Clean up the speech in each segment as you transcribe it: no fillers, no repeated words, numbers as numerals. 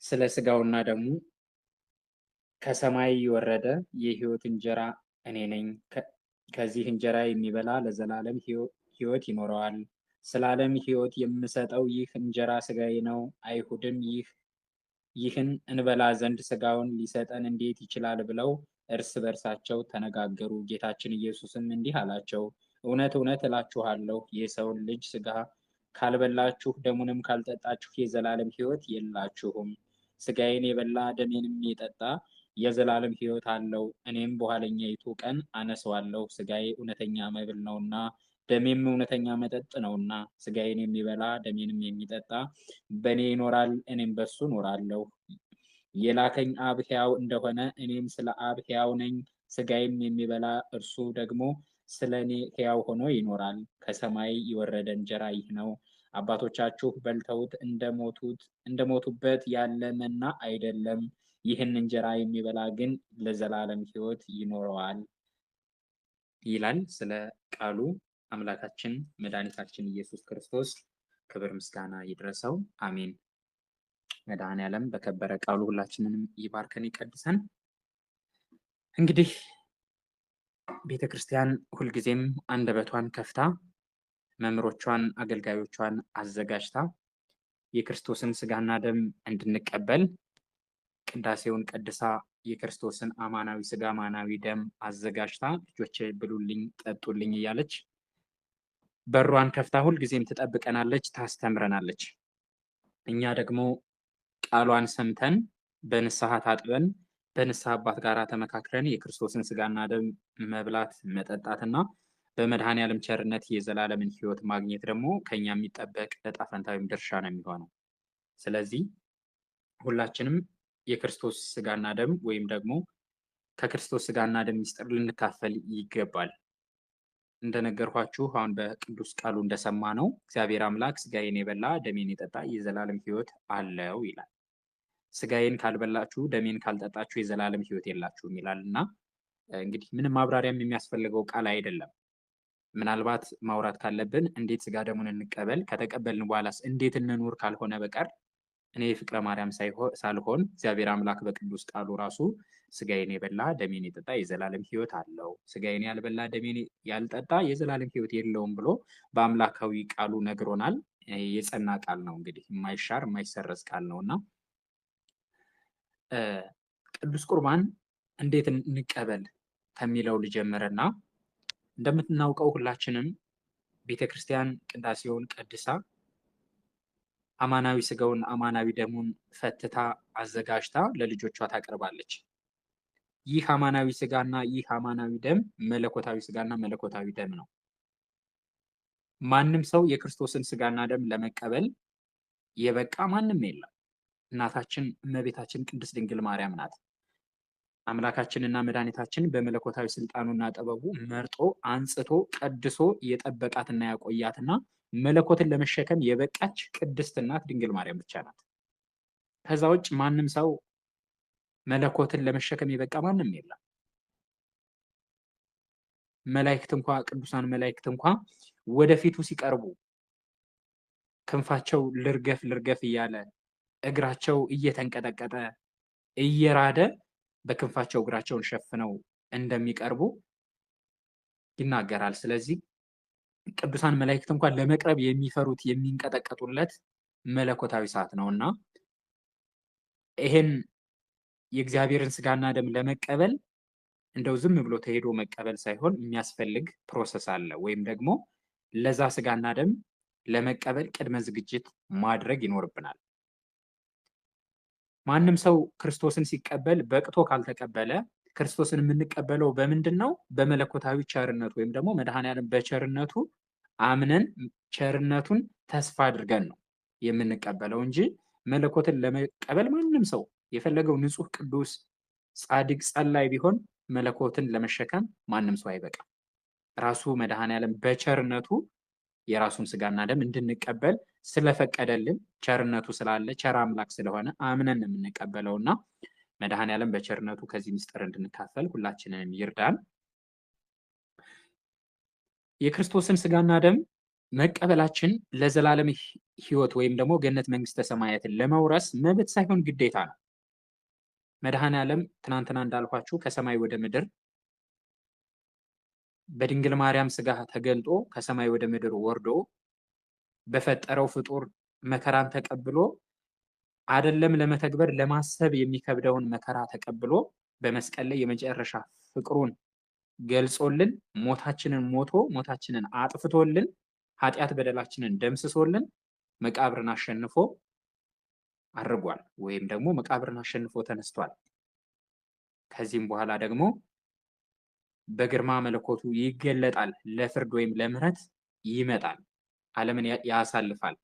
ስለ ስጋውና ደሙ ከሰማይ የወረደ የሕይወት እንጀራ እኔ ነኝ። ከዚህ እንጀራ የሚበላ ለዘላለም ሕይወት ይኖረዋል። ስለ ዓለም ሕይወት የምሰጠው ይህ እንጀራ ስጋዬ ነው። አይሁድም ይህን እንበላ ዘንድ ስጋውን ሊሰጠን እንዴት ይችላል ብለው እርስ በርሳቸው ተነጋገሩ። ጌታችን ኢየሱስም እንዲህ አላቸው፣ እውነት እውነት እላችኋለሁ የሰውን ልጅ ስጋ ካልበላችሁ ደሙንም ካልጠጣችሁ የዘላለም ሕይወት የላችሁም። ስጋዬን የበላ ደሜንም የጠጣ የዘላለም ሕይወት አለው። እኔም በኋለኛይቱ ቀን አነሳዋለሁ። ስጋዬ እውነተኛ መብል ነውና ደሜም እውነተኛ መጠጥ ነውና። ስጋዬን የሚበላ ደሜንም የሚጠጣ በእኔ ይኖራል፣ እኔም በሱ እኖራለሁ። የላከኝ አብ ሕያው እንደሆነ እኔም ስለ አብ ሕያው ነኝ። ስጋዬም የሚበላ እርሱ ደግሞ ስለ እኔ ሕያው ሆኖ ይኖራል። ከሰማይ የወረደ እንጀራ ይህ ነው። አባቶቻችሁ በልተውት እንደሞቱበት ያለ መና አይደለም። ይህን እንጀራ የሚበላ ግን ለዘላለም ሕይወት ይኖረዋል ይላል። ስለ ቃሉ አምላካችን መድኃኒታችን ኢየሱስ ክርስቶስ ክብር ምስጋና ይድረሰው፣ አሜን። መድኃኔዓለም በከበረ ቃሉ ሁላችንንም ይባርከን ይቀድሰን። እንግዲህ ቤተ ክርስቲያን ሁልጊዜም አንደበቷን ከፍታ መምህሮቿን አገልጋዮቿን አዘጋጅታ የክርስቶስን ስጋና ደም እንድንቀበል ቅዳሴውን ቀድሳ የክርስቶስን አማናዊ ስጋ አማናዊ ደም አዘጋጅታ ልጆቼ ብሉልኝ ጠጡልኝ እያለች በሯን ከፍታ ሁልጊዜም ትጠብቀናለች፣ ታስተምረናለች። እኛ ደግሞ ቃሏን ሰምተን በንስሐ ታጥበን በንስሐ አባት ጋር ተመካክረን የክርስቶስን ስጋና ደም መብላት መጠጣትና በመድኃኔዓለም ቸርነት የዘላለምን ሕይወት ማግኘት ደግሞ ከኛ የሚጠበቅ ዕጣ ፈንታ ወይም ድርሻ ነው የሚሆነው። ስለዚህ ሁላችንም የክርስቶስ ስጋና ደም ወይም ደግሞ ከክርስቶስ ስጋና ደም ምስጢር ልንካፈል ይገባል። እንደነገርኳችሁ አሁን በቅዱስ ቃሉ እንደሰማ ነው እግዚአብሔር አምላክ ስጋዬን የበላ ደሜን የጠጣ የዘላለም ሕይወት አለው ይላል። ስጋዬን ካልበላችሁ ደሜን ካልጠጣችሁ የዘላለም ሕይወት የላችሁም ይላል እና እንግዲህ ምንም ማብራሪያም የሚያስፈልገው ቃል አይደለም። ምናልባት ማውራት ካለብን እንዴት ስጋ ደሙን እንቀበል፣ ከተቀበልን በኋላስ እንዴት እንኑር ካልሆነ በቀር እኔ ፍቅረ ማርያም ሳልሆን እግዚአብሔር አምላክ በቅዱስ ቃሉ ራሱ ስጋዬን የበላ ደሜን የጠጣ የዘላለም ሕይወት አለው፣ ስጋዬን ያልበላ ደሜን ያልጠጣ የዘላለም ሕይወት የለውም ብሎ በአምላካዊ ቃሉ ነግሮናል። የጸና ቃል ነው፣ እንግዲህ የማይሻር የማይሰረዝ ቃል ነውና ቅዱስ ቁርባን እንዴት እንቀበል ከሚለው ልጀምርና እንደምናውቀው ሁላችንም ቤተክርስቲያን ቅዳሴውን ቀድሳ አማናዊ ስጋውን አማናዊ ደሙን ፈትታ አዘጋጅታ ለልጆቿ ታቀርባለች። ይህ አማናዊ ስጋና ይህ አማናዊ ደም መለኮታዊ ስጋና መለኮታዊ ደም ነው። ማንም ሰው የክርስቶስን ስጋና ደም ለመቀበል የበቃ ማንም የለም። እናታችን እመቤታችን ቅድስት ድንግል ማርያም ናት። አምላካችንና መድኃኒታችን በመለኮታዊ ስልጣኑና ጥበቡ መርጦ አንጽቶ ቀድሶ የጠበቃትና ያቆያትና መለኮትን ለመሸከም የበቃች ቅድስት እናት ድንግል ማርያም ብቻ ናት። ከዛ ውጭ ማንም ሰው መለኮትን ለመሸከም የበቃ ማንም የለም። መላእክት እንኳ ቅዱሳን መላእክት እንኳ ወደፊቱ ሲቀርቡ ክንፋቸው ልርገፍ ልርገፍ እያለ እግራቸው እየተንቀጠቀጠ እየራደ በክንፋቸው እግራቸውን ሸፍነው እንደሚቀርቡ ይናገራል። ስለዚህ ቅዱሳን መላእክት እንኳን ለመቅረብ የሚፈሩት የሚንቀጠቀጡለት መለኮታዊ ሰዓት ነውና ይሄን የእግዚአብሔርን ስጋና ደም ለመቀበል እንደው ዝም ብሎ ተሄዶ መቀበል ሳይሆን የሚያስፈልግ ፕሮሰስ አለ፣ ወይም ደግሞ ለዛ ስጋና ደም ለመቀበል ቅድመ ዝግጅት ማድረግ ይኖርብናል። ማንም ሰው ክርስቶስን ሲቀበል በቅቶ ካልተቀበለ ክርስቶስን የምንቀበለው በምንድን ነው? በመለኮታዊ ቸርነቱ ወይም ደግሞ መድኃኔዓለም በቸርነቱ አምነን ቸርነቱን ተስፋ አድርገን ነው የምንቀበለው እንጂ መለኮትን ለመቀበል ማንም ሰው የፈለገው ንጹሕ ቅዱስ ጻድቅ ጸላይ ቢሆን መለኮትን ለመሸከም ማንም ሰው አይበቃም። ራሱ መድኃኔዓለም በቸርነቱ የራሱን ስጋና ደም እንድንቀበል ስለፈቀደልን ቸርነቱ ስላለ ቸር አምላክ ስለሆነ አምነን የምንቀበለውና መድኃኔዓለም በቸርነቱ ከዚህ ምስጢር እንድንካፈል ሁላችንንም ይርዳን። የክርስቶስን ስጋና ደም መቀበላችን ለዘላለም ሕይወት ወይም ደግሞ ገነት መንግስተ ሰማያትን ለመውረስ መብት ሳይሆን ግዴታ ነው። መድኃኔዓለም ትናንትና እንዳልኳችሁ ከሰማይ ወደ ምድር በድንግል ማርያም ስጋ ተገልጦ ከሰማይ ወደ ምድር ወርዶ በፈጠረው ፍጡር መከራን ተቀብሎ አይደለም ለመተግበር ለማሰብ የሚከብደውን መከራ ተቀብሎ በመስቀል ላይ የመጨረሻ ፍቅሩን ገልጾልን ሞታችንን ሞቶ ሞታችንን አጥፍቶልን ኃጢአት በደላችንን ደምስሶልን መቃብርን አሸንፎ አርጓል፣ ወይም ደግሞ መቃብርን አሸንፎ ተነስቷል። ከዚህም በኋላ ደግሞ በግርማ መለኮቱ ይገለጣል፣ ለፍርድ ወይም ለምህረት ይመጣል፣ ዓለምን ያሳልፋል።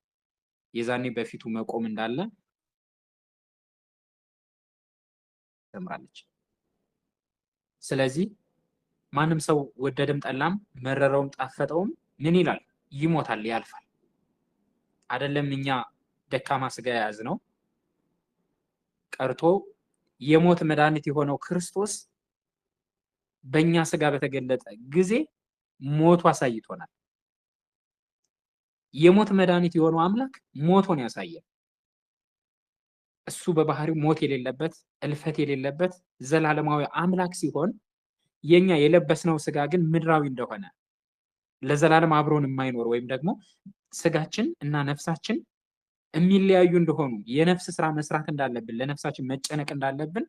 የዛኔ በፊቱ መቆም እንዳለ ተምራለች። ስለዚህ ማንም ሰው ወደደም ጠላም መረረውም ጣፈጠውም ምን ይላል? ይሞታል፣ ያልፋል። አይደለም እኛ ደካማ ስጋ የያዝ ነው ቀርቶ የሞት መድኃኒት የሆነው ክርስቶስ በእኛ ስጋ በተገለጠ ጊዜ ሞቱ አሳይቶናል። የሞት መድኃኒት የሆነው አምላክ ሞቶን ያሳየን። እሱ በባህሪው ሞት የሌለበት እልፈት የሌለበት ዘላለማዊ አምላክ ሲሆን የኛ የለበስነው ስጋ ግን ምድራዊ እንደሆነ ለዘላለም አብሮን የማይኖር ወይም ደግሞ ስጋችን እና ነፍሳችን የሚለያዩ እንደሆኑ የነፍስ ስራ መስራት እንዳለብን ለነፍሳችን መጨነቅ እንዳለብን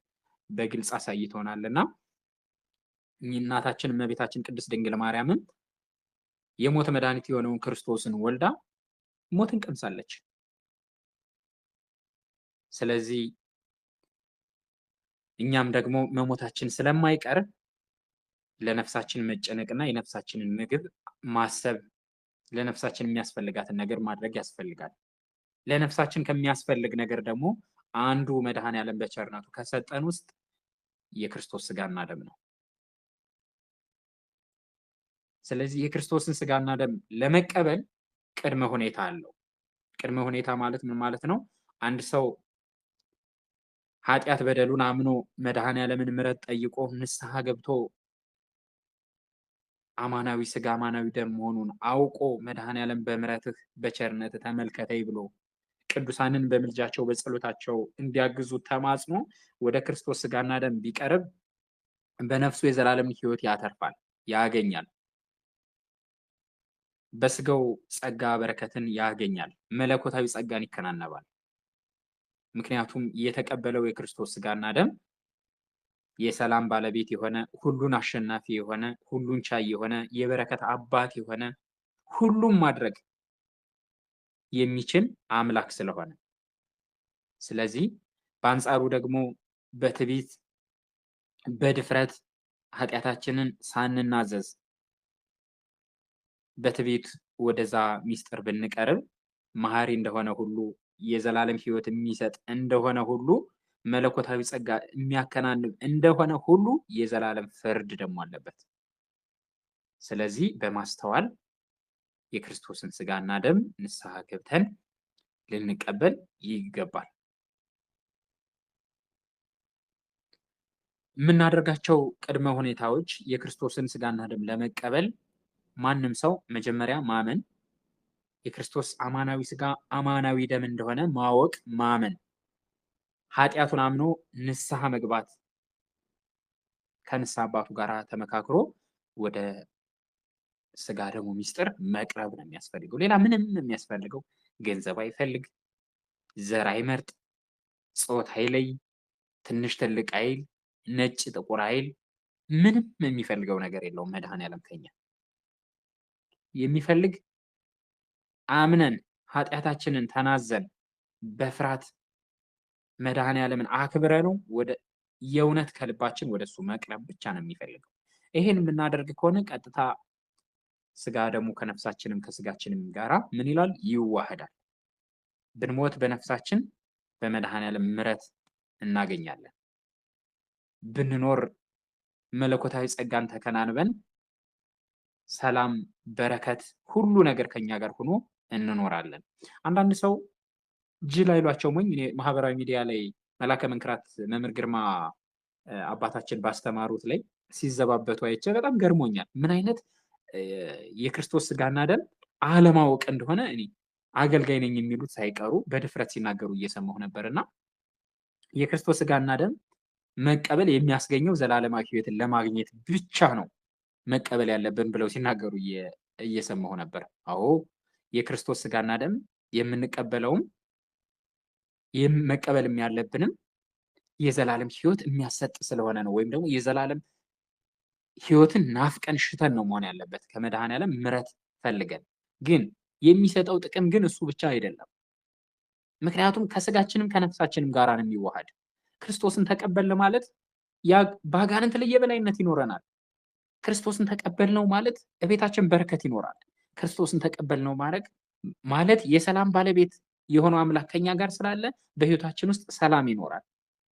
በግልጽ አሳይቶናልና እናታችን እመቤታችን ቅድስት ድንግል ማርያምም የሞት መድኃኒት የሆነውን ክርስቶስን ወልዳ ሞትን ቀምሳለች። ስለዚህ እኛም ደግሞ መሞታችን ስለማይቀር ለነፍሳችን መጨነቅና የነፍሳችንን ምግብ ማሰብ ለነፍሳችን የሚያስፈልጋትን ነገር ማድረግ ያስፈልጋል። ለነፍሳችን ከሚያስፈልግ ነገር ደግሞ አንዱ መድኃኔዓለም በቸርነቱ ከሰጠን ውስጥ የክርስቶስ ስጋና ደም ነው። ስለዚህ የክርስቶስን ስጋና ደም ለመቀበል ቅድመ ሁኔታ አለው። ቅድመ ሁኔታ ማለት ምን ማለት ነው? አንድ ሰው ኃጢአት በደሉን አምኖ መድኃኔዓለምን ምሕረት ጠይቆ ንስሐ ገብቶ አማናዊ ስጋ አማናዊ ደም መሆኑን አውቆ መድኃኔዓለም በምሕረትህ በቸርነትህ ተመልከተኝ ብሎ ቅዱሳንን በምልጃቸው በጸሎታቸው እንዲያግዙ ተማጽኖ ወደ ክርስቶስ ስጋና ደም ቢቀርብ በነፍሱ የዘላለም ሕይወት ያተርፋል፣ ያገኛል። በስጋው ጸጋ በረከትን ያገኛል፣ መለኮታዊ ጸጋን ይከናነባል። ምክንያቱም የተቀበለው የክርስቶስ ስጋና ደም የሰላም ባለቤት የሆነ ሁሉን አሸናፊ የሆነ ሁሉን ቻይ የሆነ የበረከት አባት የሆነ ሁሉም ማድረግ የሚችል አምላክ ስለሆነ፣ ስለዚህ በአንጻሩ ደግሞ በትዕቢት በድፍረት ኃጢአታችንን ሳንናዘዝ በትዕቢት ወደዛ ሚስጥር ብንቀርብ መሐሪ እንደሆነ ሁሉ የዘላለም ሕይወት የሚሰጥ እንደሆነ ሁሉ መለኮታዊ ጸጋ የሚያከናንብ እንደሆነ ሁሉ የዘላለም ፍርድ ደግሞ አለበት። ስለዚህ በማስተዋል የክርስቶስን ስጋና ደም ንስሐ ገብተን ልንቀበል ይገባል። የምናደርጋቸው ቅድመ ሁኔታዎች የክርስቶስን ስጋና ደም ለመቀበል ማንም ሰው መጀመሪያ ማመን፣ የክርስቶስ አማናዊ ስጋ አማናዊ ደም እንደሆነ ማወቅ፣ ማመን፣ ኃጢአቱን አምኖ ንስሐ መግባት፣ ከንስሐ አባቱ ጋር ተመካክሮ ወደ ስጋ ደሙ ሚስጥር መቅረብ ነው የሚያስፈልገው። ሌላ ምንም የሚያስፈልገው ገንዘብ አይፈልግ፣ ዘር አይመርጥ፣ ጾታ አይለይ፣ ትንሽ ትልቅ አይል፣ ነጭ ጥቁር አይል፣ ምንም የሚፈልገው ነገር የለውም። መድኃኔዓለም ከኛ የሚፈልግ አምነን ኃጢአታችንን ተናዘን በፍርሃት መድኃኔዓለምን አክብረ ነው ወደ የእውነት ከልባችን ወደሱ መቅረብ ብቻ ነው የሚፈልገው። ይሄን የምናደርግ ከሆነ ቀጥታ ስጋ ደሙ ከነፍሳችንም ከስጋችንም ጋራ ምን ይላል? ይዋህዳል። ብንሞት በነፍሳችን በመድኃኔዓለም ምሕረት እናገኛለን። ብንኖር መለኮታዊ ጸጋን ተከናንበን ሰላም፣ በረከት፣ ሁሉ ነገር ከኛ ጋር ሆኖ እንኖራለን። አንዳንድ ሰው ጅል አይሏቸው ሞኝ። እኔ ማህበራዊ ሚዲያ ላይ መላከ መንክራት መምህር ግርማ አባታችን ባስተማሩት ላይ ሲዘባበቱ አይቼ በጣም ገርሞኛል። ምን አይነት የክርስቶስ ስጋና ደም አለማወቅ እንደሆነ እኔ አገልጋይ ነኝ የሚሉት ሳይቀሩ በድፍረት ሲናገሩ እየሰማሁ ነበርና የክርስቶስ ሥጋና ደም መቀበል የሚያስገኘው ዘላለማዊ ሕይወትን ለማግኘት ብቻ ነው መቀበል ያለብን ብለው ሲናገሩ እየሰማሁ ነበር። አዎ የክርስቶስ ሥጋና ደም የምንቀበለውም መቀበልም ያለብንም የዘላለም ሕይወት የሚያሰጥ ስለሆነ ነው። ወይም ደግሞ የዘላለም ሕይወትን ናፍቀን ሽተን ነው መሆን ያለበት ከመድኃኔዓለም ምሕረት ፈልገን። ግን የሚሰጠው ጥቅም ግን እሱ ብቻ አይደለም። ምክንያቱም ከሥጋችንም ከነፍሳችንም ጋር ነው የሚዋሃድ። ክርስቶስን ተቀበልን ማለት ያ በአጋንንት ላይ የበላይነት ይኖረናል። ክርስቶስን ተቀበልነው ማለት እቤታችን በረከት ይኖራል። ክርስቶስን ተቀበልነው ማለት የሰላም ባለቤት የሆነው አምላክ ከኛ ጋር ስላለ በሕይወታችን ውስጥ ሰላም ይኖራል።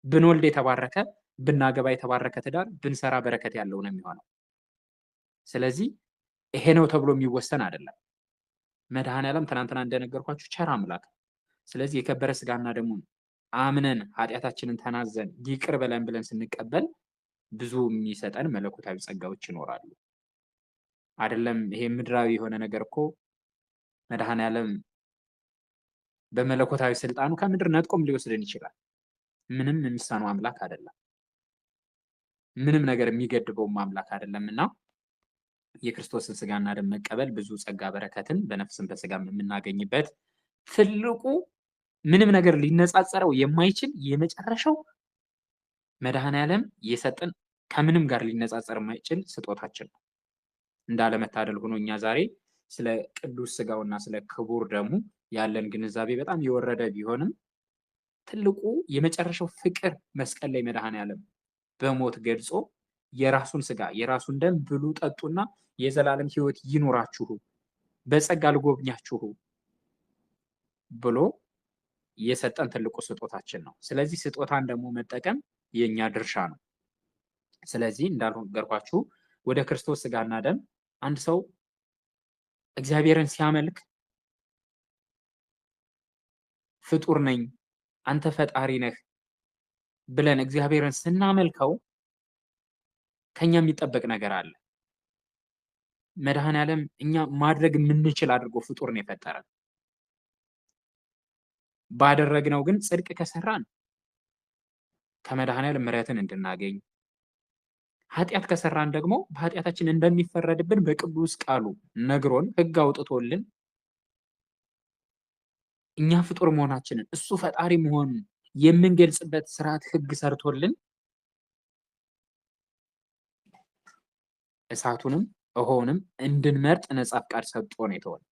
ብንወልድ የተባረከ፣ ብናገባ የተባረከ ትዳር፣ ብንሰራ በረከት ያለው ነው የሚሆነው። ስለዚህ ይሄ ነው ተብሎ የሚወሰን አይደለም። መድኃኔዓለም ትናንትና እንደነገርኳችሁ ቸር አምላክ። ስለዚህ የከበረ ሥጋና ደሙን አምነን ኃጢአታችንን ተናዘን ይቅር በለን ብለን ስንቀበል ብዙ የሚሰጠን መለኮታዊ ጸጋዎች ይኖራሉ። አይደለም ይሄ ምድራዊ የሆነ ነገር እኮ መድኃኔዓለም በመለኮታዊ ስልጣኑ ከምድር ነጥቆም ሊወስድን ይችላል። ምንም የሚሳነው አምላክ አይደለም። ምንም ነገር የሚገድበውም አምላክ አይደለምና የክርስቶስን ሥጋና ደም መቀበል ብዙ ጸጋ በረከትን በነፍስም በሥጋም የምናገኝበት ትልቁ ምንም ነገር ሊነጻጸረው የማይችል የመጨረሻው መድኃኔዓለም የሰጠን ከምንም ጋር ሊነጻጸር የማይችል ስጦታችን ነው። እንዳለመታደል ሆኖ እኛ ዛሬ ስለ ቅዱስ ሥጋውና ስለ ክቡር ደሙ ያለን ግንዛቤ በጣም የወረደ ቢሆንም ትልቁ የመጨረሻው ፍቅር መስቀል ላይ መድኃኔዓለም በሞት ገልጾ የራሱን ሥጋ የራሱን ደም ብሉ ጠጡና የዘላለም ሕይወት ይኑራችሁ በጸጋ ልጎብኛችሁ ብሎ የሰጠን ትልቁ ስጦታችን ነው። ስለዚህ ስጦታን ደግሞ መጠቀም የኛ ድርሻ ነው። ስለዚህ እንዳልነገርኳችሁ ወደ ክርስቶስ ሥጋና ደም አንድ ሰው እግዚአብሔርን ሲያመልክ ፍጡር ነኝ አንተ ፈጣሪ ነህ ብለን እግዚአብሔርን ስናመልከው ከኛ የሚጠበቅ ነገር አለ። መድኃኔዓለም እኛ ማድረግ የምንችል አድርጎ ፍጡር ነው የፈጠረን። ባደረግነው ግን ጽድቅ ከሰራን ከመድኃኔዓለም ምሕረትን እንድናገኝ፣ ኃጢአት ከሰራን ደግሞ በኃጢአታችን እንደሚፈረድብን በቅዱስ ቃሉ ነግሮን ሕግ አውጥቶልን እኛ ፍጡር መሆናችንን እሱ ፈጣሪ መሆኑን የምንገልጽበት ስርዓት ሕግ ሰርቶልን እሳቱንም ውሃውንም እንድንመርጥ ነጻ ፍቃድ ሰጥቶ ነው የተወን።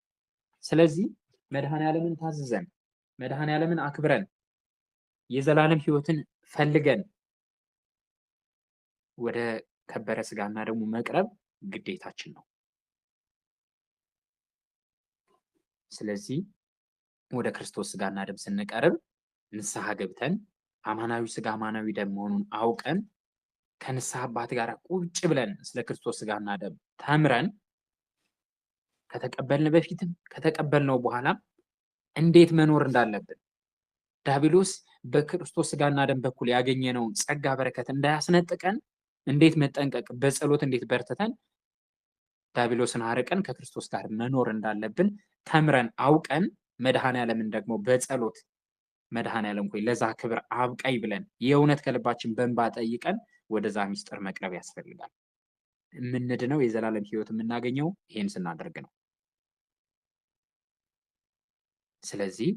ስለዚህ መድኃኔዓለምን ታዝዘን መድኃኔዓለምን አክብረን የዘላለም ሕይወትን ፈልገን ወደ ከበረ ሥጋና ደሙ መቅረብ ግዴታችን ነው። ስለዚህ ወደ ክርስቶስ ሥጋና ደም ስንቀርብ ንስሐ ገብተን አማናዊ ሥጋ አማናዊ ደም መሆኑን አውቀን ከንስሐ አባት ጋር ቁጭ ብለን ስለ ክርስቶስ ሥጋና ደም ተምረን ከተቀበልን በፊትም ከተቀበልነው በኋላም እንዴት መኖር እንዳለብን ዲያብሎስ በክርስቶስ ሥጋና ደም በኩል ያገኘነውን ጸጋ በረከት እንዳያስነጥቀን እንዴት መጠንቀቅ፣ በጸሎት እንዴት በርትተን ዲያብሎስን አርቀን ከክርስቶስ ጋር መኖር እንዳለብን ተምረን አውቀን መድኃኔዓለምን ደግሞ በጸሎት መድኃኔዓለም ሆይ ለዛ ክብር አብቃይ ብለን የእውነት ከልባችን በእንባ ጠይቀን ወደዛ ምስጢር መቅረብ ያስፈልጋል። የምንድነው የዘላለም ሕይወት የምናገኘው ይሄን ስናደርግ ነው። ስለዚህ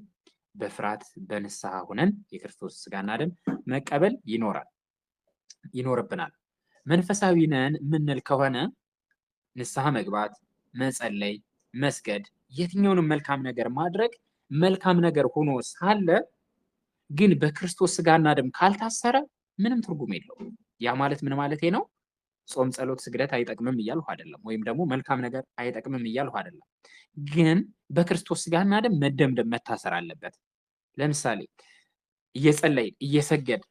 በፍርሃት በንስሐ ሆነን የክርስቶስ ሥጋና ደም መቀበል ይኖርብናል። መንፈሳዊ ነን የምንል ከሆነ ንስሐ መግባት፣ መጸለይ፣ መስገድ፣ የትኛውንም መልካም ነገር ማድረግ መልካም ነገር ሆኖ ሳለ ግን በክርስቶስ ሥጋና ደም ካልታሰረ ምንም ትርጉም የለውም። ያ ማለት ምን ማለቴ ነው? ጾም፣ ጸሎት፣ ስግደት አይጠቅምም እያልሁ አይደለም። ወይም ደግሞ መልካም ነገር አይጠቅምም እያልሁ አይደለም። ግን በክርስቶስ ሥጋና ደም መደምደም መታሰር አለበት። ለምሳሌ እየጸለይን እየሰገድ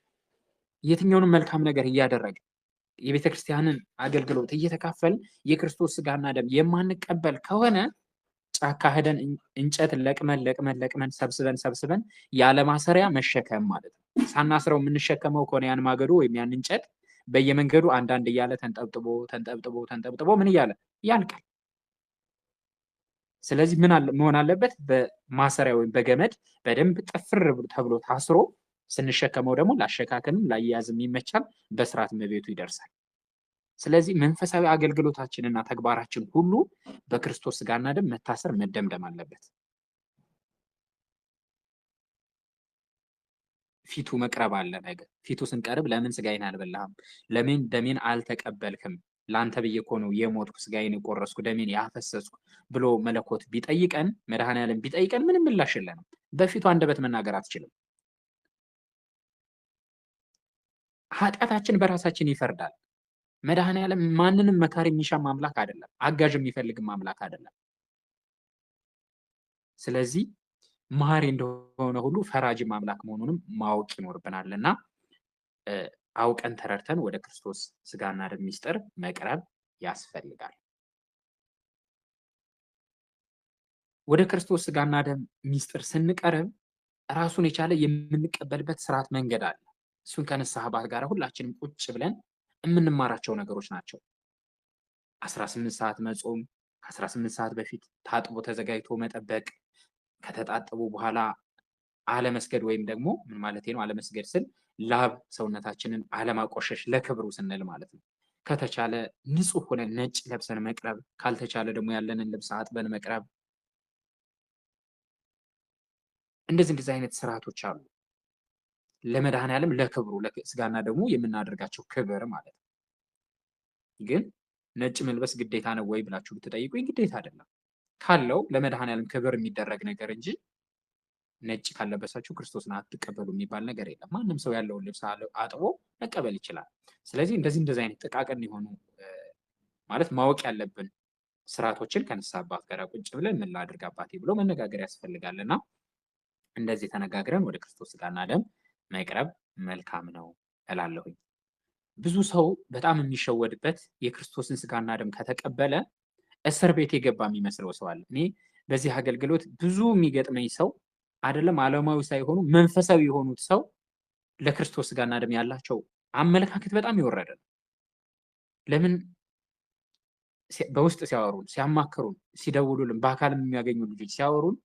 የትኛውንም መልካም ነገር እያደረግ የቤተ ክርስቲያንን አገልግሎት እየተካፈል የክርስቶስ ሥጋና ደም የማንቀበል ከሆነ ጫካ ሄደን እንጨት ለቅመን ሰብስበን ያለ ማሰሪያ መሸከም ማለት ነው። ሳናስረው የምንሸከመው ከሆነ ያን ማገዶ ወይም ያን እንጨት በየመንገዱ አንዳንድ እያለ ተንጠብጥቦ ምን እያለ ያልቃል። ስለዚህ መሆን አለበት? በማሰሪያ ወይም በገመድ በደንብ ጥፍር ተብሎ ታስሮ ስንሸከመው ደግሞ ላሸካከንም ላያያዝም ይመቻል፣ በስርዓት ቤቱ ይደርሳል። ስለዚህ መንፈሳዊ አገልግሎታችንና ተግባራችን ሁሉ በክርስቶስ ሥጋና ደም መታሰር መደምደም አለበት። ፊቱ መቅረብ አለ ነገር። ፊቱ ስንቀርብ ለምን ሥጋዬን አልበላህም? ለምን ደሜን አልተቀበልክም? ለአንተ ብዬ እኮ ነው የሞትኩ፣ ሥጋዬን የቆረስኩ፣ ደሜን ያፈሰስኩ ብሎ መለኮት ቢጠይቀን፣ መድኃኔዓለም ቢጠይቀን ምንም ምላሽ የለንም። በፊቱ አንደበት መናገር አትችልም። ኃጢአታችን በራሳችን ይፈርዳል። መድኃኔዓለም ማንንም መካሪ የሚሻም አምላክ አይደለም፣ አጋዥ የሚፈልግም አምላክ አይደለም። ስለዚህ መሐሪ እንደሆነ ሁሉ ፈራጅም አምላክ መሆኑንም ማወቅ ይኖርብናልና አውቀን ተረድተን ወደ ክርስቶስ ሥጋና ደም ምስጢር መቅረብ ያስፈልጋል። ወደ ክርስቶስ ሥጋና ደም ምስጢር ስንቀርብ ራሱን የቻለ የምንቀበልበት ስርዓት መንገድ አለ። እሱን ከንስሐ አባት ጋር ሁላችንም ቁጭ ብለን የምንማራቸው ነገሮች ናቸው። 18 ሰዓት መጾም፣ ከ18 ሰዓት በፊት ታጥቦ ተዘጋጅቶ መጠበቅ፣ ከተጣጠቡ በኋላ አለመስገድ ወይም ደግሞ ምን ማለት ነው? አለመስገድ ስል ላብ ሰውነታችንን አለማቆሸሽ ለክብሩ ስንል ማለት ነው። ከተቻለ ንጹህ ሆነን ነጭ ለብሰን መቅረብ፣ ካልተቻለ ደግሞ ያለንን ልብስ አጥበን መቅረብ። እንደዚህ አይነት ስርዓቶች አሉ። ለመድኃኔዓለም ለክብሩ ለሥጋና ደግሞ የምናደርጋቸው ክብር ማለት ነው። ግን ነጭ መልበስ ግዴታ ነው ወይ ብላችሁ ብትጠይቁኝ ግዴታ አይደለም። ካለው ለመድኃኔዓለም ክብር የሚደረግ ነገር እንጂ ነጭ ካለበሳችሁ ክርስቶስን አትቀበሉ የሚባል ነገር የለም። ማንም ሰው ያለውን ልብስ አጥቦ መቀበል ይችላል። ስለዚህ እንደዚህ አይነት ጥቃቅን የሆኑ ማለት ማወቅ ያለብን ስርዓቶችን ከንስሐ አባት ጋር ቁጭ ብለን ምን ላድርግ አባቴ ብሎ መነጋገር ያስፈልጋልና እንደዚህ ተነጋግረን ወደ ክርስቶስ ሥጋና ደም መቅረብ መልካም ነው እላለሁኝ። ብዙ ሰው በጣም የሚሸወድበት የክርስቶስን ሥጋና ደም ከተቀበለ እስር ቤት የገባ የሚመስለው ሰው አለ። እኔ በዚህ አገልግሎት ብዙ የሚገጥመኝ ሰው አይደለም ዓለማዊ ሳይሆኑ መንፈሳዊ የሆኑት ሰው ለክርስቶስ ሥጋና ደም ያላቸው አመለካከት በጣም የወረደ ነው። ለምን በውስጥ ሲያወሩን፣ ሲያማክሩን፣ ሲደውሉልን፣ በአካልም የሚያገኙ ልጆች ሲያወሩን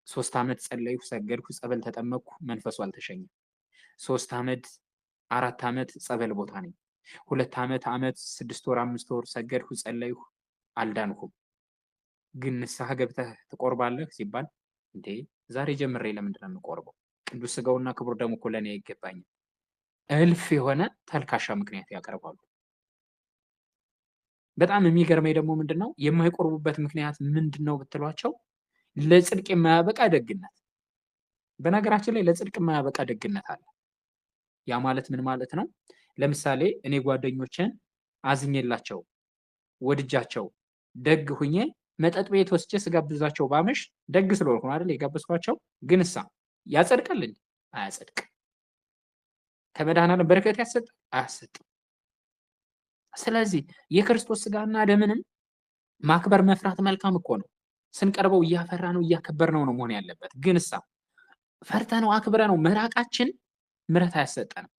3 ዓመት ጸለይኩ፣ ሰገድኩ፣ ጸበል ተጠመቅኩ፣ መንፈሱ አልተሸኘም። 3 ዓመት 4 ዓመት ጸበል ቦታ ነኝ። 2 ዓመት 6 ወር 5 ወር ሰገድኩ፣ ጸለይኩ፣ አልዳንኩም። ግን ንስሐ ገብተህ ትቆርባለህ ሲባል እንዴ ዛሬ ጀምሬ ለምንድን ነው የምቆርበው? ቅዱስ ሥጋውና ክቡር ደሙ እኮ ለእኔ አይገባኝም። እልፍ የሆነ ተልካሻ ምክንያት ያቀርባሉ። በጣም የሚገርመኝ ደግሞ ምንድን ነው የማይቆርቡበት ምክንያት ምንድን ነው ብትሏቸው፣ ለጽድቅ የማያበቃ ደግነት። በነገራችን ላይ ለጽድቅ የማያበቃ ደግነት አለ። ያ ማለት ምን ማለት ነው? ለምሳሌ እኔ ጓደኞቼን አዝኜላቸው ወድጃቸው ደግ ሁኜ መጠጥ ቤት ወስጄ ስጋብዛቸው ባመሽ ደግ ስለሆንኩ አይደል የጋበዝኳቸው። ግን እሳ ያጸድቃል እንዴ? አያጸድቅም። ከመድኃኔዓለም በረከት ያሰጣል? አያሰጥም። ስለዚህ የክርስቶስ ሥጋና ደምንም ማክበር መፍራት መልካም እኮ ነው። ስንቀርበው እያፈራ ነው እያከበር ነው መሆን ያለበት። ግን እሳ ፈርተ ነው አክብረ ነው መራቃችን ምሕረት አያሰጠንም።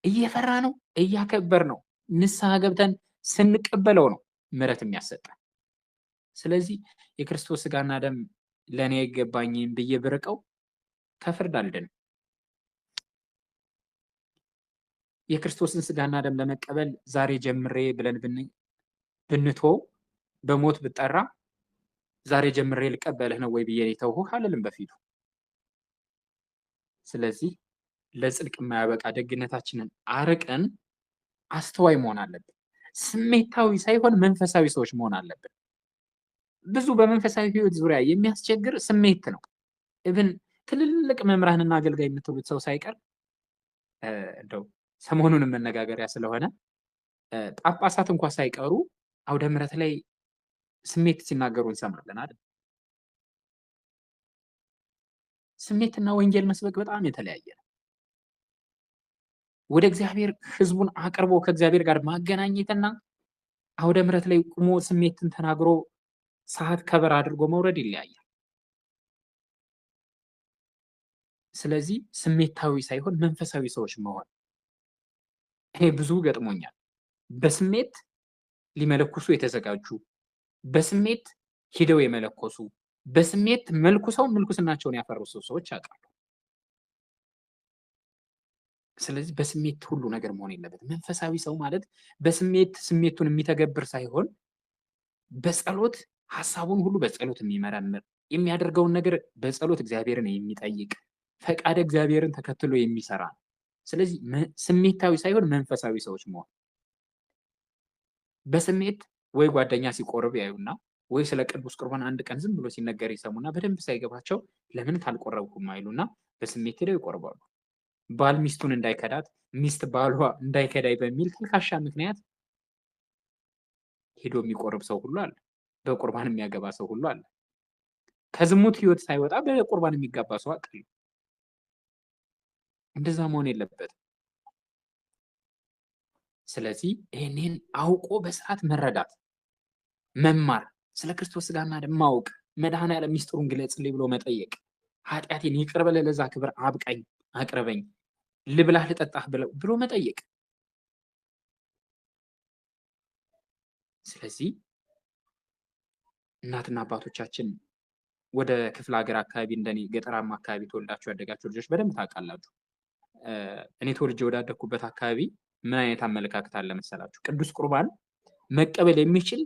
እየፈራ ነው እያከበር ነው ንስሐ ገብተን ስንቀበለው ነው ምሕረት የሚያሰጠን። ስለዚህ የክርስቶስ ሥጋና ደም ለእኔ አይገባኝም ብዬ ብርቀው ከፍርድ አልድንም። የክርስቶስን ሥጋና ደም ለመቀበል ዛሬ ጀምሬ ብለን ብንተወው በሞት ብጠራ ዛሬ ጀምሬ ልቀበልህ ነው ወይ ብዬ ተውሁ አልልም በፊቱ። ስለዚህ ለጽድቅ የማያበቃ ደግነታችንን አርቀን አስተዋይ መሆን አለብን። ስሜታዊ ሳይሆን መንፈሳዊ ሰዎች መሆን አለብን። ብዙ በመንፈሳዊ ሕይወት ዙሪያ የሚያስቸግር ስሜት ነው። ኢቭን ትልልቅ መምህራንና አገልጋይ የምትሉት ሰው ሳይቀር እንደው ሰሞኑንም መነጋገሪያ ስለሆነ ጳጳሳት እንኳን ሳይቀሩ አውደ ምሕረት ላይ ስሜት ሲናገሩ እንሰማለን አይደል? ስሜትና ወንጌል መስበክ በጣም የተለያየ ነው። ወደ እግዚአብሔር ሕዝቡን አቅርቦ ከእግዚአብሔር ጋር ማገናኘትና አውደ ምሕረት ላይ ቁሞ ስሜትን ተናግሮ ሰዓት ከበር አድርጎ መውረድ ይለያያል። ስለዚህ ስሜታዊ ሳይሆን መንፈሳዊ ሰዎች መሆን እኔ ብዙ ገጥሞኛል። በስሜት ሊመለኩሱ የተዘጋጁ በስሜት ሂደው የመለኮሱ በስሜት መልኩሰው ምልኩስናቸውን ያፈረሱ ሰዎች ያውቃሉ። ስለዚህ በስሜት ሁሉ ነገር መሆን የለበትም። መንፈሳዊ ሰው ማለት በስሜት ስሜቱን የሚተገብር ሳይሆን በጸሎት ሀሳቡን ሁሉ በጸሎት የሚመረምር የሚያደርገውን ነገር በጸሎት እግዚአብሔርን የሚጠይቅ ፈቃደ እግዚአብሔርን ተከትሎ የሚሰራ ነው። ስለዚህ ስሜታዊ ሳይሆን መንፈሳዊ ሰዎች መሆን። በስሜት ወይ ጓደኛ ሲቆርብ ያዩና ወይ ስለ ቅዱስ ቁርባን አንድ ቀን ዝም ብሎ ሲነገር ይሰሙና በደንብ ሳይገባቸው ለምን ካልቆረብኩም አይሉና በስሜት ሄደው ይቆርባሉ። ባል ሚስቱን እንዳይከዳት፣ ሚስት ባሏ እንዳይከዳይ በሚል ተልካሻ ምክንያት ሄዶ የሚቆርብ ሰው ሁሉ አለ። በቁርባን የሚያገባ ሰው ሁሉ አለ። ከዝሙት ህይወት ሳይወጣ በቁርባን የሚጋባ ሰው አውቃለሁ። እንደዛ መሆን የለበትም። ስለዚህ ይህንን አውቆ በስርዓት መረዳት፣ መማር፣ ስለ ክርስቶስ ስጋና ደም ማወቅ፣ መድኃኔዓለም ሚስጥሩን ግለጽልኝ ብሎ መጠየቅ፣ ኃጢአቴን ይቅር በለኝ ለዛ ክብር አብቃኝ አቅርበኝ፣ ልብላህ ልጠጣህ ብሎ መጠየቅ። ስለዚህ እናትና አባቶቻችን ወደ ክፍለ ሀገር አካባቢ እንደኔ ገጠራማ አካባቢ ተወልዳችሁ ያደጋችሁ ልጆች በደንብ ታውቃላችሁ። እኔ ተወልጄ ወዳደግኩበት አካባቢ ምን አይነት አመለካከት አለ መሰላችሁ? ቅዱስ ቁርባን መቀበል የሚችል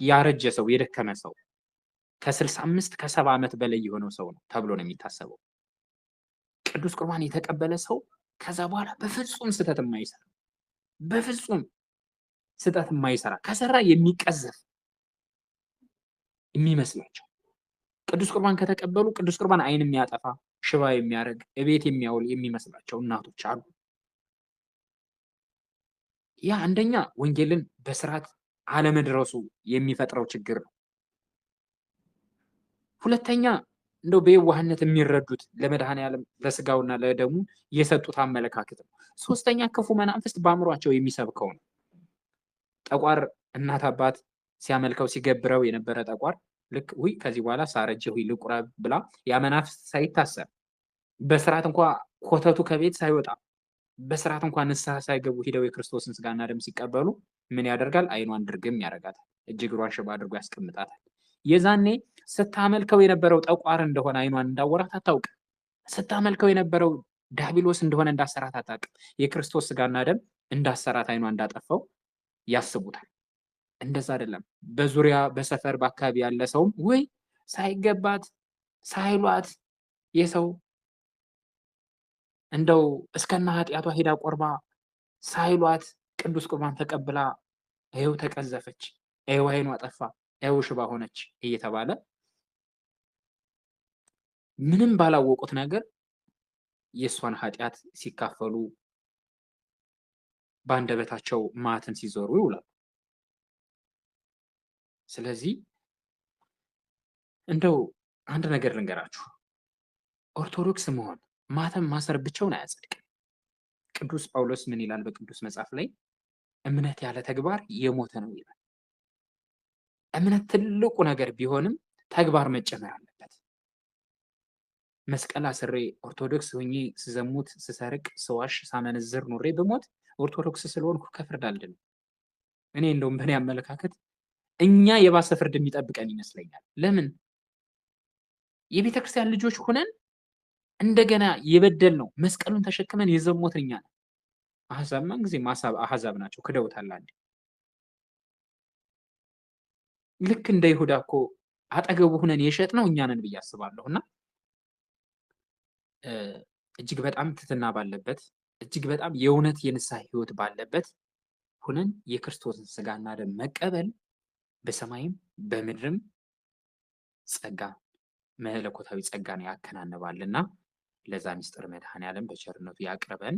ያረጀ ሰው የደከመ ሰው ከ65 ከ70 ዓመት በላይ የሆነው ሰው ነው ተብሎ ነው የሚታሰበው። ቅዱስ ቁርባን የተቀበለ ሰው ከዛ በኋላ በፍጹም ስህተት የማይሰራ በፍጹም ስህተት የማይሰራ ከሰራ የሚቀዘፍ የሚመስላቸው ቅዱስ ቁርባን ከተቀበሉ ቅዱስ ቁርባን አይን የሚያጠፋ ሽባ የሚያደርግ እቤት የሚያውል የሚመስላቸው እናቶች አሉ። ያ አንደኛ ወንጌልን በስርዓት አለመድረሱ የሚፈጥረው ችግር ነው። ሁለተኛ እንደው በየዋህነት የሚረዱት ለመድኃኔዓለም ለስጋውና ለደሙ የሰጡት አመለካከት ነው። ሶስተኛ ክፉ መናፍስት በአእምሯቸው የሚሰብከው ነው። ጠቋር እናት አባት ሲያመልከው ሲገብረው የነበረ ጠቋር ልክ ውይ ከዚህ በኋላ ሳረጀ ሁይ ልቁረብ ብላ ያ መናፍስት ሳይታሰር በስርዓት እንኳ ኮተቱ ከቤት ሳይወጣ በስርዓት እንኳን ንስሐ ሳይገቡ ሂደው የክርስቶስን ስጋና ደም ሲቀበሉ ምን ያደርጋል? አይኗን ድርግም ያደርጋታል። እጅ እግሯን ሽባ አድርጎ ያስቀምጣታል። የዛኔ ስታመልከው የነበረው ጠቋር እንደሆነ አይኗን እንዳወራት አታውቅም። ስታመልከው የነበረው ዲያብሎስ እንደሆነ እንዳሰራት አታውቅም። የክርስቶስ ስጋና ደም እንዳሰራት አይኗ እንዳጠፋው ያስቡታል። እንደዛ አይደለም። በዙሪያ በሰፈር በአካባቢ ያለ ሰውም ወይ ሳይገባት ሳይሏት የሰው እንደው እስከና ኃጢአቷ ሄዳ ቆርባ ሳይሏት ቅዱስ ቁርባን ተቀብላ ይኸው ተቀዘፈች፣ ይኸው አይኗ ጠፋ፣ ይኸው ሽባ ሆነች እየተባለ ምንም ባላወቁት ነገር የእሷን ኃጢአት ሲካፈሉ በአንደበታቸው ማትን ሲዞሩ ይውላሉ። ስለዚህ እንደው አንድ ነገር ልንገራችሁ፣ ኦርቶዶክስ መሆን ማተም ማሰር ብቻውን አያጸድቅም። ቅዱስ ጳውሎስ ምን ይላል በቅዱስ መጽሐፍ ላይ? እምነት ያለ ተግባር የሞተ ነው ይላል። እምነት ትልቁ ነገር ቢሆንም ተግባር መጨመር አለበት። መስቀል አስሬ ኦርቶዶክስ ሆኜ ስዘሙት፣ ስሰርቅ፣ ስዋሽ፣ ሳመነዝር ኑሬ በሞት ኦርቶዶክስ ስለሆንኩ ከፍርድ አልድንም። እኔ እንደውም በእኔ አመለካከት እኛ የባሰ ፍርድ የሚጠብቀን ይመስለኛል። ለምን? የቤተክርስቲያን ልጆች ሆነን እንደገና የበደል ነው መስቀሉን ተሸክመን የዘሞትን እኛ ነን። አሕዛብ ማን ጊዜ አሕዛብ ናቸው፣ ክደውታል። አንዴ ልክ እንደ ይሁዳ እኮ አጠገቡ ሆነን የሸጥነው እኛ ነን ብዬ አስባለሁ። እና እጅግ በጣም ትሕትና ባለበት እጅግ በጣም የእውነት የንስሐ ሕይወት ባለበት ሆነን የክርስቶስን ስጋና ደም መቀበል በሰማይም በምድርም ጸጋ መለኮታዊ ጸጋን ያከናንባልና ለዛ ምስጢር መድኃኔዓለም በቸርነቱ ያቅርበን፣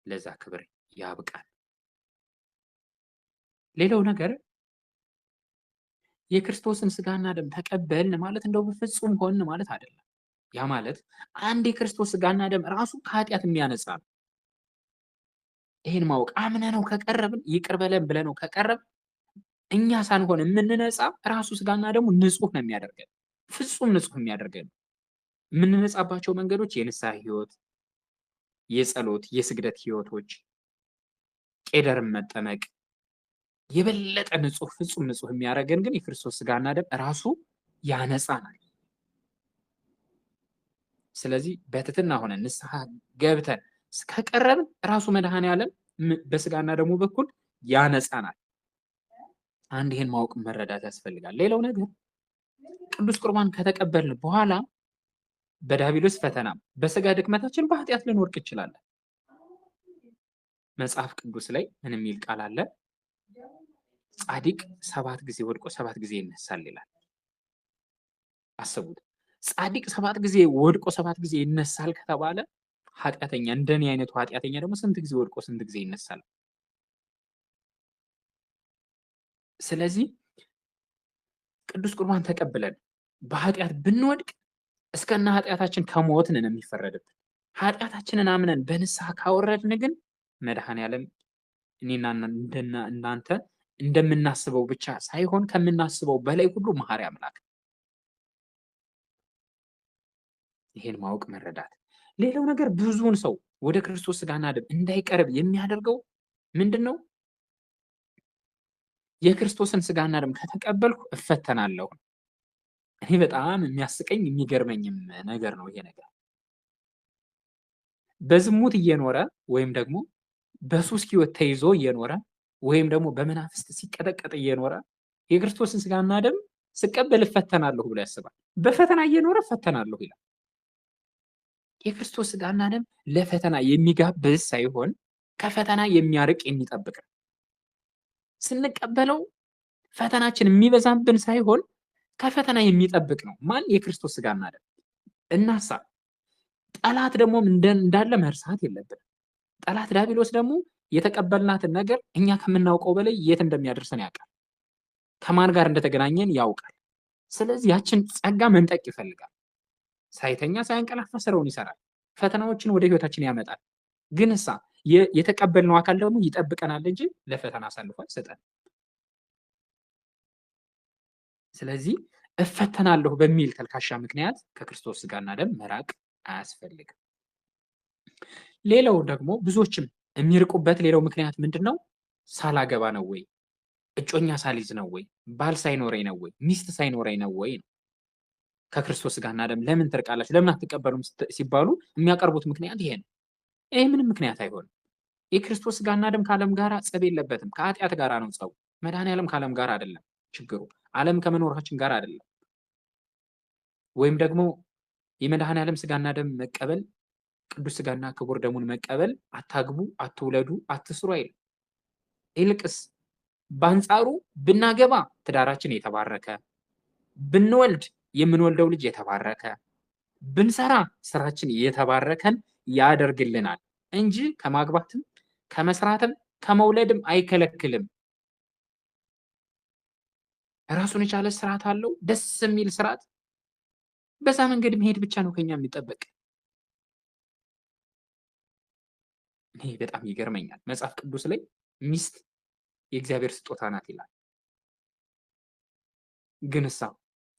ለዛ ክብር ያብቃን። ሌላው ነገር የክርስቶስን ስጋና ደም ተቀበልን ማለት እንደው በፍጹም ሆን ማለት አይደለም። ያ ማለት አንድ የክርስቶስ ስጋና ደም ራሱ ከኃጢአት የሚያነጻ ነው። ይህን ማወቅ አምነነው ከቀረብን ይቅር በለን ብለነው ከቀረብን እኛ ሳንሆን የምንነጻ ራሱ ስጋና ደሙ ንጹህ ነው የሚያደርገን፣ ፍጹም ንጹህ የሚያደርገን። የምንነጻባቸው መንገዶች የንስሐ ህይወት፣ የጸሎት፣ የስግደት ህይወቶች፣ ቄደርን መጠመቅ የበለጠ ንጹህ ፍጹም ንጹህ የሚያደርገን ግን የክርስቶስ ስጋና ደም ራሱ ያነጻናል። ስለዚህ በትህትና ሆነን ንስሐ ገብተን ከቀረብን ራሱ መድኃኔዓለም በስጋና ደሙ በኩል ያነጻናል። አንድ ይሄን ማወቅ መረዳት ያስፈልጋል። ሌላው ነገር ቅዱስ ቁርባን ከተቀበልን በኋላ በዲያብሎስ ፈተና በስጋ ድክመታችን በኃጢአት ልንወድቅ እንችላለን። መጽሐፍ ቅዱስ ላይ ምን የሚል ቃል አለ? ጻድቅ 7 ጊዜ ወድቆ 7 ጊዜ ይነሳል ይላል። አስቡት፣ ጻድቅ 7 ጊዜ ወድቆ 7 ጊዜ ይነሳል ከተባለ ኃጢአተኛ እንደኔ አይነቱ ኃጢአተኛ ደግሞ ስንት ጊዜ ወድቆ ስንት ጊዜ ይነሳል? ስለዚህ ቅዱስ ቁርባን ተቀብለን በኃጢአት ብንወድቅ እስከና ኃጢአታችን ከሞትን ነው የሚፈረድብን። ኃጢአታችንን አምነን በንስሐ ካወረድን ግን መድኃኔዓለም እኔና እናንተ እንደምናስበው ብቻ ሳይሆን ከምናስበው በላይ ሁሉ መሐሪ አምላክ። ይሄን ማወቅ መረዳት። ሌላው ነገር ብዙውን ሰው ወደ ክርስቶስ ስጋና ደም እንዳይቀርብ የሚያደርገው ምንድነው? የክርስቶስን ስጋና ደም ከተቀበልኩ እፈተናለሁ። እኔ በጣም የሚያስቀኝ የሚገርመኝም ነገር ነው ይሄ ነገር። በዝሙት እየኖረ ወይም ደግሞ በሱስ ህይወት ተይዞ እየኖረ ወይም ደግሞ በመናፍስት ሲቀጠቀጥ እየኖረ የክርስቶስን ስጋና ደም ስቀበል እፈተናለሁ ብሎ ያስባል። በፈተና እየኖረ እፈተናለሁ ይላል። የክርስቶስ ስጋና ደም ለፈተና የሚጋብዝ ሳይሆን ከፈተና የሚያርቅ የሚጠብቅ ነው። ስንቀበለው ፈተናችን የሚበዛብን ሳይሆን ከፈተና የሚጠብቅ ነው። ማን? የክርስቶስ ስጋና ደም። እናሳ ጠላት ደግሞ እንዳለ መርሳት የለብንም። ጠላት ዲያብሎስ ደግሞ የተቀበልናትን ነገር እኛ ከምናውቀው በላይ የት እንደሚያደርሰን ያውቃል። ከማን ጋር እንደተገናኘን ያውቃል። ስለዚህ ያችን ጸጋ መንጠቅ ይፈልጋል። ሳይተኛ ሳያንቀላፋ ስራውን ይሰራል። ፈተናዎችን ወደ ህይወታችን ያመጣል። ግን የተቀበልነው አካል ደግሞ ይጠብቀናል እንጂ ለፈተና አሳልፎ አይሰጠን። ስለዚህ እፈተናለሁ በሚል ተልካሻ ምክንያት ከክርስቶስ ስጋና ደም መራቅ አያስፈልግም። ሌላው ደግሞ ብዙዎችም የሚርቁበት ሌላው ምክንያት ምንድነው? ሳላገባ ነው ወይ? እጮኛ ሳልይዝ ነው ወይ? ባል ሳይኖረኝ ነው ወይ? ሚስት ሳይኖረኝ ነው ወይ? ከክርስቶስ ስጋና ደም ለምን ትርቃላችሁ? ለምን አትቀበሉም ሲባሉ የሚያቀርቡት ምክንያት ይሄ ነው። ይሄ ምንም ምክንያት አይሆንም። የክርስቶስ ስጋና ደም ከዓለም ጋር ጸብ የለበትም። ከኃጢአት ጋር ነው ጸቡ። መድኃኔዓለም ከዓለም ጋር አይደለም ችግሩ። ዓለም ከመኖራችን ጋር አይደለም። ወይም ደግሞ የመድኃኔዓለም ስጋና ደም መቀበል፣ ቅዱስ ስጋና ክቡር ደሙን መቀበል አታግቡ፣ አትውለዱ፣ አትስሩ አይልም። ይልቅስ በአንጻሩ ብናገባ ትዳራችን የተባረከ፣ ብንወልድ የምንወልደው ልጅ የተባረከ፣ ብንሰራ ስራችን የተባረከን ያደርግልናል እንጂ ከማግባትም ከመስራትም ከመውለድም አይከለክልም። ራሱን የቻለ ስርዓት አለው፣ ደስ የሚል ስርዓት። በዛ መንገድ መሄድ ብቻ ነው ከኛ የሚጠበቅ። ይሄ በጣም ይገርመኛል። መጽሐፍ ቅዱስ ላይ ሚስት የእግዚአብሔር ስጦታ ናት ይላል። ግን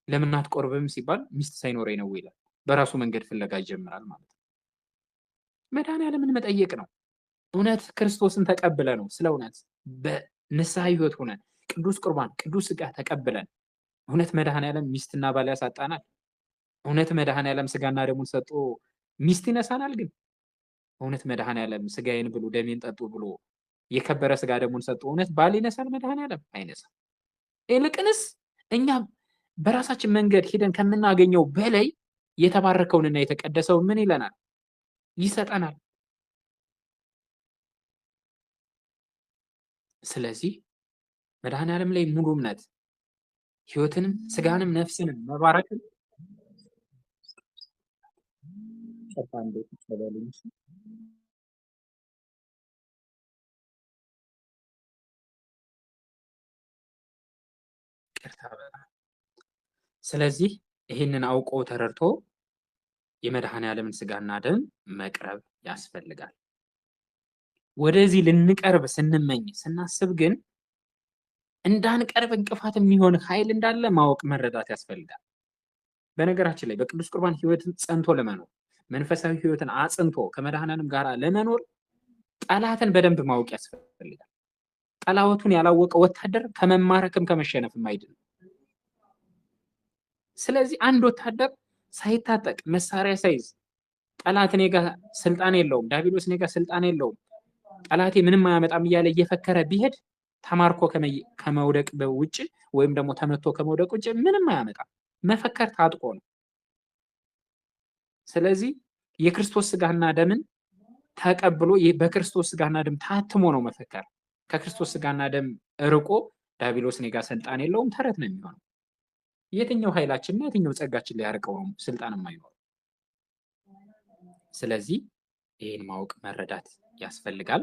ለምን አትቆርብም ሲባል ሚስት ሳይኖረኝ ነው ይላል። በራሱ መንገድ ፍለጋ ይጀምራል ማለት ነው። መድኃኔዓለምን መጠየቅ ነው። እውነት ክርስቶስን ተቀብለ ነው ስለ እውነት በንስሐ ህይወት ሆነን ቅዱስ ቁርባን ቅዱስ ስጋ ተቀብለን እውነት መድኃኔዓለም ሚስትና ባል ያሳጣናል? እውነት መድኃኔዓለም ስጋና ደሙን ሰጥቶ ሚስት ይነሳናል? ግን እውነት መድኃኔዓለም ስጋዬን ብሉ ደሜን ጠጡ ብሎ የከበረ ስጋ ደሙን ሰጥቶ እውነት ባል ይነሳል? መድኃኔዓለም አይነሳም። ይልቅንስ እኛ በራሳችን መንገድ ሄደን ከምናገኘው በላይ የተባረከውንና የተቀደሰውን ምን ይለናል? ይሰጠናል። ስለዚህ መድኃኔዓለም ላይ ሙሉ እምነት ህይወትንም ስጋንም ነፍስንም መባረክን ስለዚህ ይህንን አውቆ ተረድቶ የመድኃኔዓለምን ስጋና ደም መቅረብ ያስፈልጋል። ወደዚህ ልንቀርብ ስንመኝ ስናስብ ግን እንዳንቀርብ እንቅፋት የሚሆን ኃይል እንዳለ ማወቅ መረዳት ያስፈልጋል። በነገራችን ላይ በቅዱስ ቁርባን ህይወትን ጸንቶ ለመኖር መንፈሳዊ ህይወትን አጽንቶ ከመድኃኔዓለም ጋር ለመኖር ጠላትን በደንብ ማወቅ ያስፈልጋል። ጠላቱን ያላወቀ ወታደር ከመማረክም ከመሸነፍም አይድንም። ስለዚህ አንድ ወታደር ሳይታጠቅ መሳሪያ ሳይዝ ጠላት እኔ ጋር ስልጣን የለውም፣ ዲያብሎስ እኔ ጋር ስልጣን የለውም፣ ጠላቴ ምንም አያመጣም እያለ እየፈከረ ቢሄድ ተማርኮ ከመውደቅ ውጭ ወይም ደግሞ ተመቶ ከመውደቅ ውጭ ምንም አያመጣም። መፈከር ታጥቆ ነው። ስለዚህ የክርስቶስ ስጋና ደምን ተቀብሎ በክርስቶስ ስጋና ደም ታትሞ ነው መፈከር። ከክርስቶስ ስጋና ደም ርቆ ዲያብሎስ እኔ ጋር ስልጣን የለውም ተረት ነው የሚሆነው። የትኛው ኃይላችንና የትኛው ጸጋችን ሊያርቀው ነው ስልጣን የማይኖር? ስለዚህ ይህን ማወቅ መረዳት ያስፈልጋል።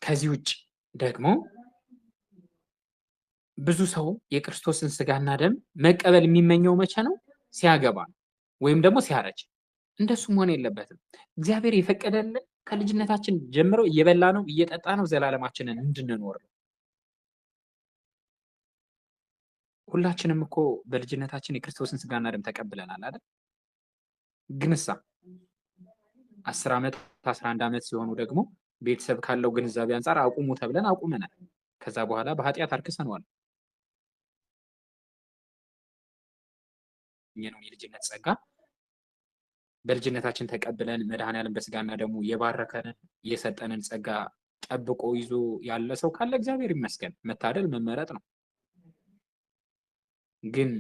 ከዚህ ውጭ ደግሞ ብዙ ሰው የክርስቶስን ስጋና ደም መቀበል የሚመኘው መቼ ነው? ሲያገባ ነው ወይም ደግሞ ሲያረጅ። እንደሱ መሆን የለበትም። እግዚአብሔር የፈቀደልን ከልጅነታችን ጀምሮ እየበላ ነው እየጠጣ ነው ዘላለማችንን እንድንኖር ነው። ሁላችንም እኮ በልጅነታችን የክርስቶስን ስጋና ደም ተቀብለናል አይደል? ግንሳ 10 ዓመት 11 ዓመት ሲሆኑ ደግሞ ቤተሰብ ካለው ግንዛቤ አንጻር አቁሙ ተብለን አቁመናል። ከዛ በኋላ በኃጢአት አርክሰነዋል። ነው የልጅነት ጸጋ በልጅነታችን ተቀብለን መድኃኔዓለም በስጋና ደሙ የባረከንን የሰጠንን ጸጋ ጠብቆ ይዞ ያለ ሰው ካለ እግዚአብሔር ይመስገን፣ መታደል መመረጥ ነው። ግን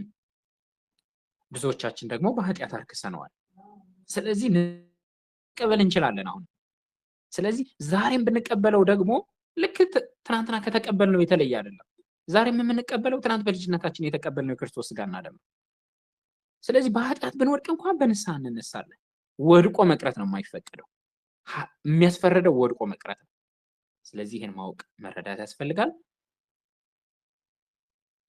ብዙዎቻችን ደግሞ በኃጢአት አርክሰነዋል። ስለዚህ መቀበል እንችላለን አሁን። ስለዚህ ዛሬም ብንቀበለው ደግሞ ልክ ትናንትና ከተቀበልነው የተለየ አይደለም። ዛሬም የምንቀበለው ትናንት በልጅነታችን የተቀበልነው የክርስቶስ ስጋና ደም። ስለዚህ በኃጢአት ብንወድቅ እንኳን በንስሐ እንነሳለን። ወድቆ መቅረት ነው የማይፈቀደው፣ የሚያስፈርደው ወድቆ መቅረት ነው። ስለዚህ ይህን ማወቅ መረዳት ያስፈልጋል።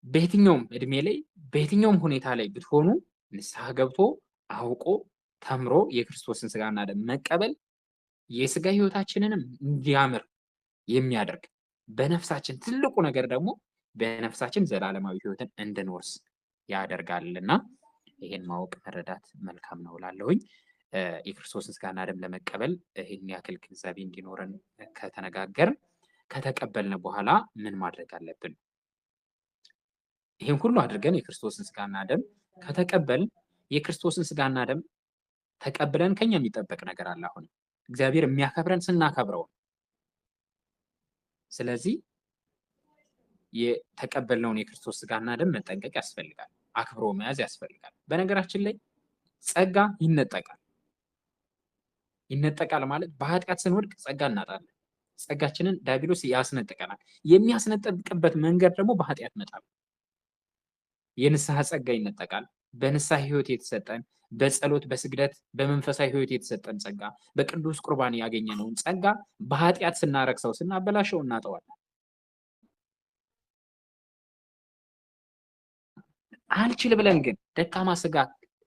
በየትኛውም እድሜ ላይ በየትኛውም ሁኔታ ላይ ብትሆኑ ንስሐ ገብቶ አውቆ ተምሮ የክርስቶስን ስጋና ደም መቀበል የስጋ ህይወታችንንም እንዲያምር የሚያደርግ በነፍሳችን ትልቁ ነገር ደግሞ በነፍሳችን ዘላለማዊ ህይወትን እንድንወርስ ያደርጋልና ይሄን ማወቅ መረዳት መልካም ነው እላለሁኝ። የክርስቶስን ስጋና ደም ለመቀበል ይሄን ያክል ግንዛቤ እንዲኖረን ከተነጋገርን ከተቀበልን በኋላ ምን ማድረግ አለብን? ይሄን ሁሉ አድርገን የክርስቶስን ስጋና ደም ከተቀበልን የክርስቶስን ስጋና ደም ተቀብለን ከኛ የሚጠበቅ ነገር አለ። አሁን እግዚአብሔር የሚያከብረን ስናከብረው። ስለዚህ የተቀበልነውን የክርስቶስ ስጋና ደም መጠንቀቅ ያስፈልጋል፣ አክብሮ መያዝ ያስፈልጋል። በነገራችን ላይ ጸጋ ይነጠቃል ማለት በኃጢአት ስንወድቅ ጸጋ እናጣለን። ጸጋችንን ዲያብሎስ ያስነጥቀናል። የሚያስነጥቅበት መንገድ ደግሞ በኃጢአት መጣል። የንስሐ ጸጋ ይነጠቃል። በንስሐ ህይወት የተሰጠን በጸሎት በስግደት በመንፈሳዊ ህይወት የተሰጠን ጸጋ በቅዱስ ቁርባን ያገኘነውን ጸጋ በኃጢአት ስናረክሰው ስናበላሸው እናጠዋለን። አልችል ብለን ግን ደካማ ስጋ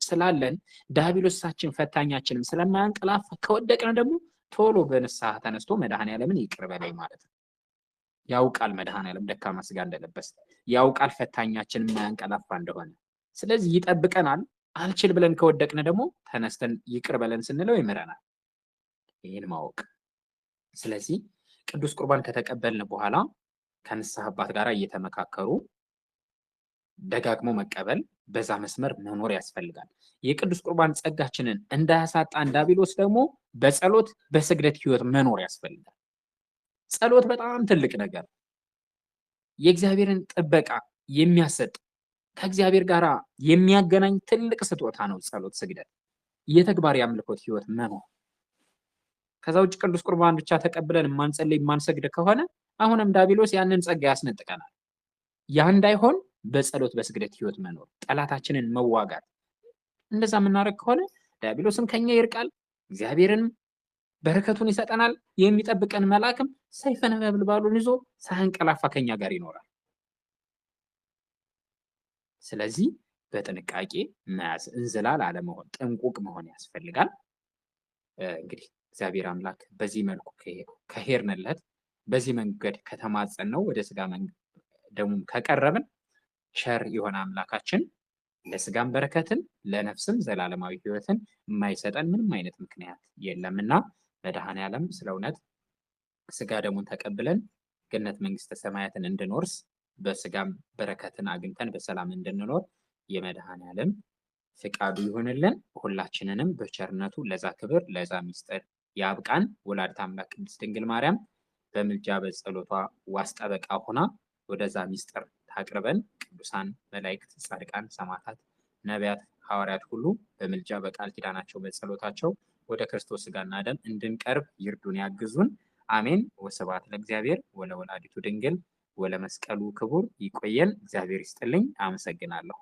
ስላለን ዲያብሎሳችን ፈታኛችንም ስለማያንቀላፋ ከወደቅን ደግሞ ቶሎ በንስሐ ተነስቶ መድኃኔዓለምን ይቅር በለኝ ማለት ነው። ያውቃል መድኃኔዓለም ደካማ ስጋ እንደለበስ፣ ያውቃል ፈታኛችን የማያንቀላፋ እንደሆነ። ስለዚህ ይጠብቀናል። አልችል ብለን ከወደቅን ደግሞ ተነስተን ይቅር በለን ስንለው ይምረናል። ይህን ማወቅ። ስለዚህ ቅዱስ ቁርባን ከተቀበልን በኋላ ከንስሐ አባት ጋር እየተመካከሩ ደጋግሞ መቀበል፣ በዛ መስመር መኖር ያስፈልጋል። የቅዱስ ቁርባን ጸጋችንን እንዳያሳጣን ዲያብሎስ ደግሞ በጸሎት በስግደት ህይወት መኖር ያስፈልጋል። ጸሎት በጣም ትልቅ ነገር፣ የእግዚአብሔርን ጥበቃ የሚያሰጥ ከእግዚአብሔር ጋር የሚያገናኝ ትልቅ ስጦታ ነው ጸሎት፣ ስግደት፣ የተግባር የአምልኮት ህይወት መኖር። ከዛ ውጭ ቅዱስ ቁርባን ብቻ ተቀብለን የማንጸልይ የማንሰግድ ከሆነ አሁንም ዲያብሎስ ያንን ጸጋ ያስነጥቀናል። ያ እንዳይሆን በጸሎት በስግደት ህይወት መኖር፣ ጠላታችንን መዋጋት። እንደዛ የምናደርግ ከሆነ ዲያብሎስም ከኛ ይርቃል፣ እግዚአብሔርን በረከቱን ይሰጠናል። የሚጠብቀን መልአክም ሰይፈ ነበልባሉን ይዞ ሳያንቀላፋ ከኛ ጋር ይኖራል። ስለዚህ በጥንቃቄ መያዝ፣ እንዝላል አለመሆን፣ ጥንቁቅ መሆን ያስፈልጋል። እንግዲህ እግዚአብሔር አምላክ በዚህ መልኩ ከሄድንለት በዚህ መንገድ ከተማጸን ነው ወደ ስጋ ደሙ ከቀረብን ቸር የሆነ አምላካችን ለስጋም በረከትን ለነፍስም ዘላለማዊ ህይወትን የማይሰጠን ምንም አይነት ምክንያት የለምና መድኃኔዓለም ስለ እውነት ስጋ ደሙን ተቀብለን ገነት መንግስተ ሰማያትን እንድንወርስ በስጋም በረከትን አግኝተን በሰላም እንድንኖር የመድኃኔዓለም ፍቃዱ ይሁንልን። ሁላችንንም በቸርነቱ ለዛ ክብር ለዛ ምስጢር ያብቃን። ወላዲተ አምላክ ቅድስት ድንግል ማርያም በምልጃ በጸሎቷ ዋስ ጠበቃ ሆና ወደዛ ምስጢር ታቅርበን። ቅዱሳን መላእክት፣ ጻድቃን፣ ሰማዕታት፣ ነቢያት፣ ሐዋርያት ሁሉ በምልጃ በቃል ኪዳናቸው በጸሎታቸው ወደ ክርስቶስ ሥጋና ደም እንድንቀርብ ይርዱን ያግዙን። አሜን። ወስብሐት ለእግዚአብሔር ወለወላዲቱ ድንግል ወለመስቀሉ ክቡር። ይቆየን። እግዚአብሔር ይስጥልኝ። አመሰግናለሁ።